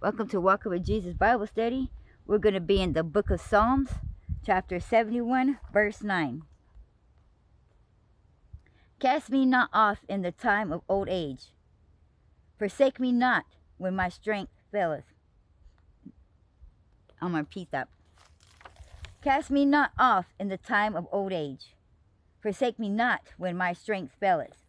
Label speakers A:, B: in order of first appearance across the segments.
A: Welcome to Walking with Jesus Bible Study. We're going to be in the book of Psalms, chapter 71, verse 9. Cast me not off in the time of old age. Forsake me not when my strength faileth. I'm going to repeat that. Cast me not off in the time of old age. Forsake me not when my strength faileth.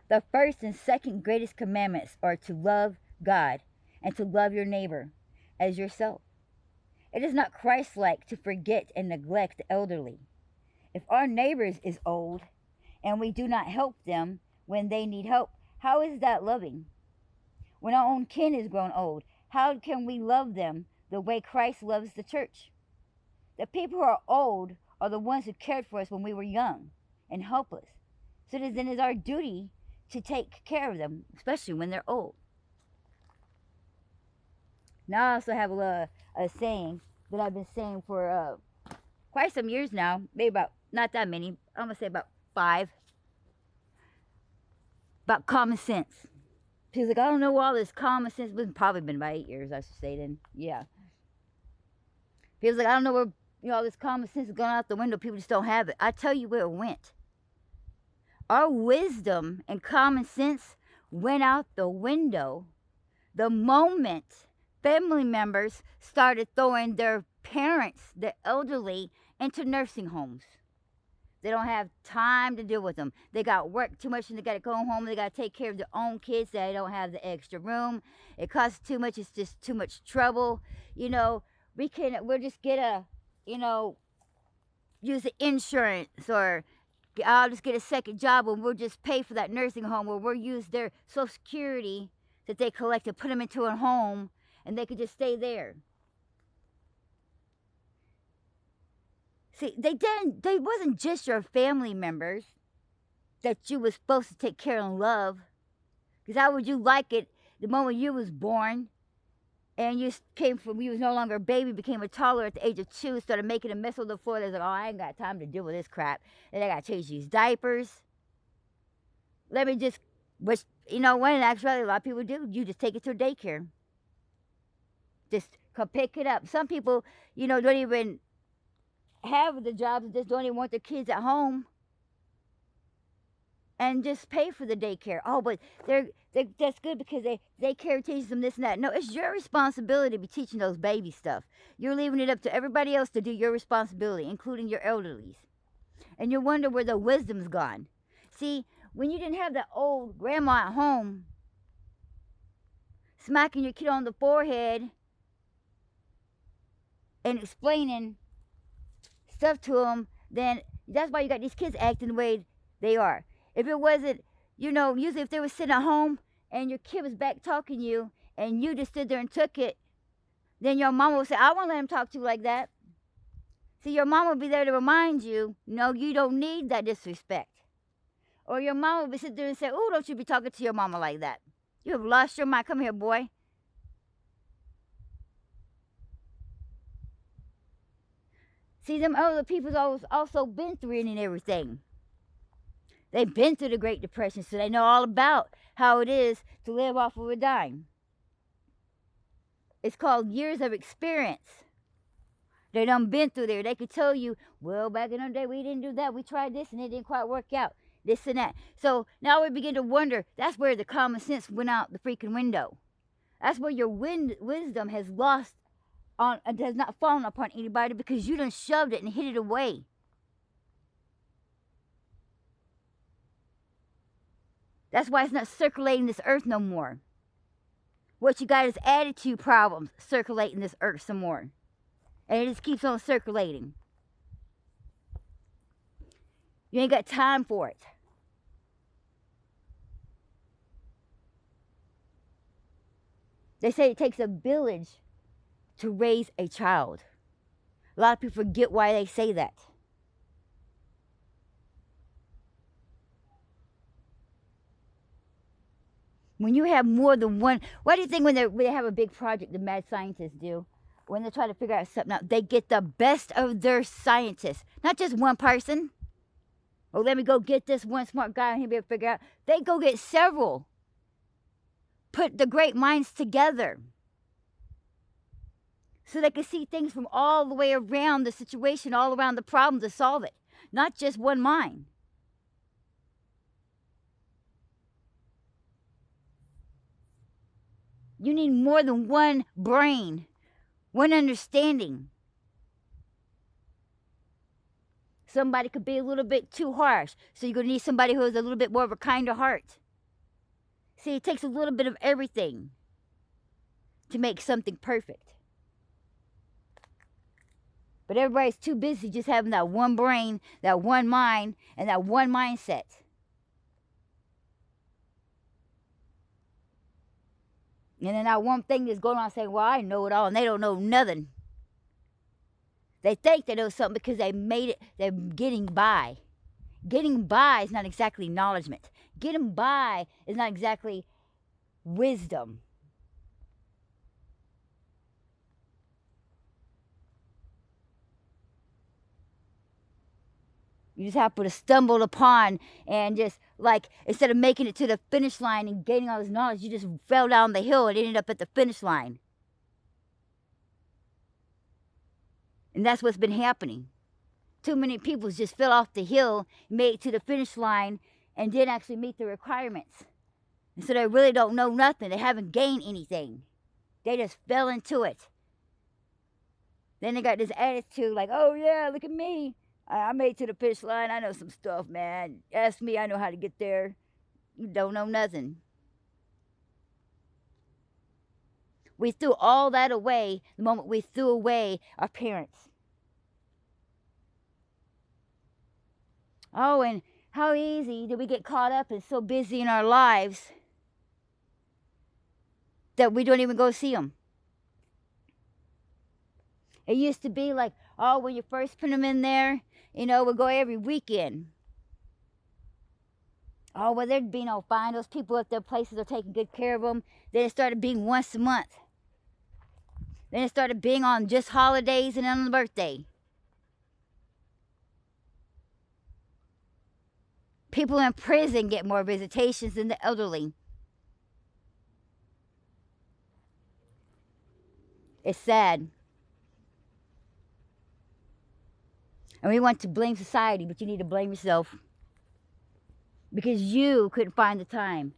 A: The first and second greatest commandments are to love God and to love your neighbor as yourself. It is not Christ-like to forget and neglect the elderly. If our neighbors is old and we do not help them when they need help, how is that loving? When our own kin is grown old, how can we love them the way Christ loves the church? The people who are old are the ones who cared for us when we were young and helpless. So then it is our duty to take care of them, especially when they're old. Now I also have a saying that I've been saying for quite some years now, maybe about, not that many, I'm going to say about 5, about common sense. People like, I don't know all this common sense. It's probably been about 8 years, I should say then. Yeah. People like, I don't know where all this common sense is going out the window. People just don't have it. I tell you where it went. Our wisdom and common sense went out the window the moment family members started throwing their parents, the elderly, into nursing homes. They don't have time to deal with them. They got work too much and they got to go home. They got to take care of their own kids. They don't have the extra room. It costs too much. It's just too much trouble. We'll just get use the insurance, or I'll just get a second job and we'll just pay for that nursing home, or we'll use their Social Security that they collect and put them into a home and they could just stay there. See, they wasn't just your family members that you was supposed to take care and love. Because how would you like it the moment you was born and you was no longer a baby, became a toddler at the age of 2, started making a mess on the floor. They're like, oh, I ain't got time to deal with this crap. And I got to change these diapers. Let me just, when in actuality, a lot of people do, you just take it to a daycare. Just come pick it up. Some people, don't even have the jobs, just don't even want their kids at home and just pay for the daycare. Oh, but that's good because they care, teaches them this and that. No, it's your responsibility to be teaching those baby stuff. You're leaving it up to everybody else to do your responsibility, including your elderlies. And you wonder where the wisdom's gone. See, when you didn't have that old grandma at home smacking your kid on the forehead and explaining stuff to them, then that's why you got these kids acting the way they are. If it wasn't, usually if they were sitting at home and your kid was back talking to you and you just stood there and took it, then your mama would say, I won't let him talk to you like that. See, your mama would be there to remind you, no, you don't need that disrespect. Or your mama would be sitting there and say, oh, don't you be talking to your mama like that. You have lost your mind. Come here, boy. See, them other people's also been through it and everything. They've been through the Great Depression, so they know all about how it is to live off of a dime. It's called years of experience. They done been through there. They could tell you, well, back in the day, we didn't do that. We tried this, and it didn't quite work out. This and that. So now we begin to wonder, that's where the common sense went out the freaking window. That's where your wisdom has lost has not fallen upon anybody because you done shoved it and hid it away. That's why it's not circulating this earth no more. What you got is attitude problems circulating this earth some more. And it just keeps on circulating. You ain't got time for it. They say it takes a village to raise a child. A lot of people forget why they say that. When you have more than one, what do you think when they have a big project, the mad scientists do? When they try to figure out something out, they get the best of their scientists. Not just one person. Oh, let me go get this one smart guy and he'll be able to figure out. They go get several put the great minds together so they can see things from all the way around the situation, all around the problem to solve it, not just one mind. You need more than one brain, one understanding. Somebody could be a little bit too harsh, so you're going to need somebody who has a little bit more of a kinder heart. See, it takes a little bit of everything to make something perfect. But everybody's too busy just having that one brain, that one mind, and that one mindset. And then that one thing that's going on saying, well, I know it all, and they don't know nothing. They think they know something because they made it, they're getting by. Getting by is not exactly acknowledgement. Getting by is not exactly wisdom. You just happen to stumble upon and just like, instead of making it to the finish line and gaining all this knowledge, you just fell down the hill and ended up at the finish line. And that's what's been happening. Too many people just fell off the hill, made it to the finish line, and didn't actually meet the requirements. And so they really don't know nothing. They haven't gained anything. They just fell into it. Then they got this attitude like, oh yeah, look at me. I made it to the finish line. I know some stuff, man. Ask me, I know how to get there. You don't know nothing. We threw all that away the moment we threw away our parents. Oh, and how easy do we get caught up and so busy in our lives that we don't even go see them. It used to be like, oh, when you first put them in there, you know, we'll go every weekend. Oh, well, there'd be no fine. Those people at their places are taking good care of them. Then it started being once a month. Then it started being on just holidays and on the birthday. People in prison get more visitations than the elderly. It's sad. And we want to blame society, but you need to blame yourself. Because you couldn't find the time.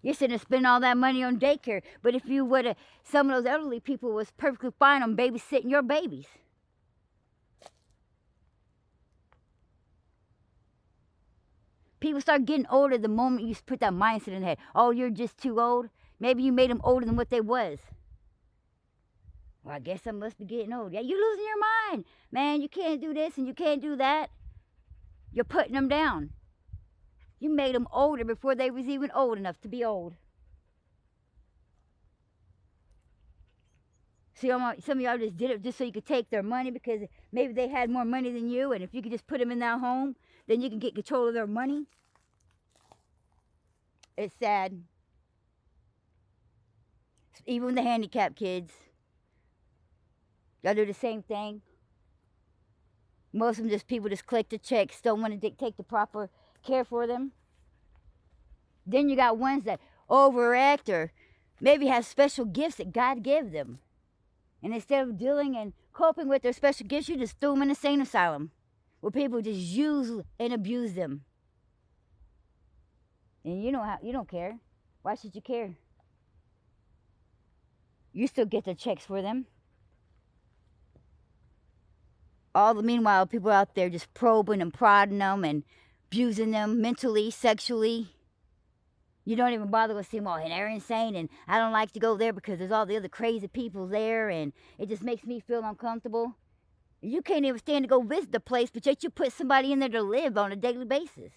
A: You shouldn't have spent all that money on daycare. But if you would have, some of those elderly people was perfectly fine on babysitting your babies. People start getting older the moment you put that mindset in their head. Oh, you're just too old. Maybe you made them older than what they was. Well, I guess I must be getting old. Yeah, you're losing your mind. Man, you can't do this and you can't do that. You're putting them down. You made them older before they was even old enough to be old. See, some of y'all just did it just so you could take their money because maybe they had more money than you, and if you could just put them in that home, then you can get control of their money. It's sad. Even the handicapped kids. Y'all do the same thing. Most of them just people just collect the checks, don't want to take the proper care for them. Then you got ones that overact or maybe have special gifts that God gave them. And instead of dealing and coping with their special gifts, you just threw them in an insane asylum where people just use and abuse them. And you don't care. Why should you care? You still get the checks for them. All the meanwhile, people out there just probing and prodding them and abusing them mentally, sexually. You don't even bother with them. Oh, and they're insane, and I don't like to go there because there's all the other crazy people there, and it just makes me feel uncomfortable. You can't even stand to go visit the place, but yet you put somebody in there to live on a daily basis.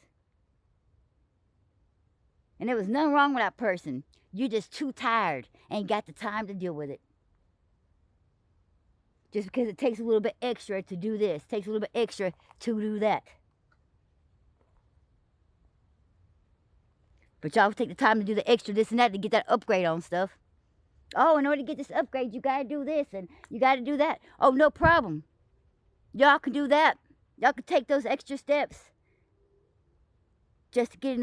A: And there was nothing wrong with that person. You're just too tired and ain't got the time to deal with it. Just because it takes a little bit extra to do this, takes a little bit extra to do that. But y'all take the time to do the extra this and that to get that upgrade on stuff. Oh, in order to get this upgrade, you got to do this and you got to do that. Oh, no problem. Y'all can do that. Y'all can take those extra steps just to get an upgrade.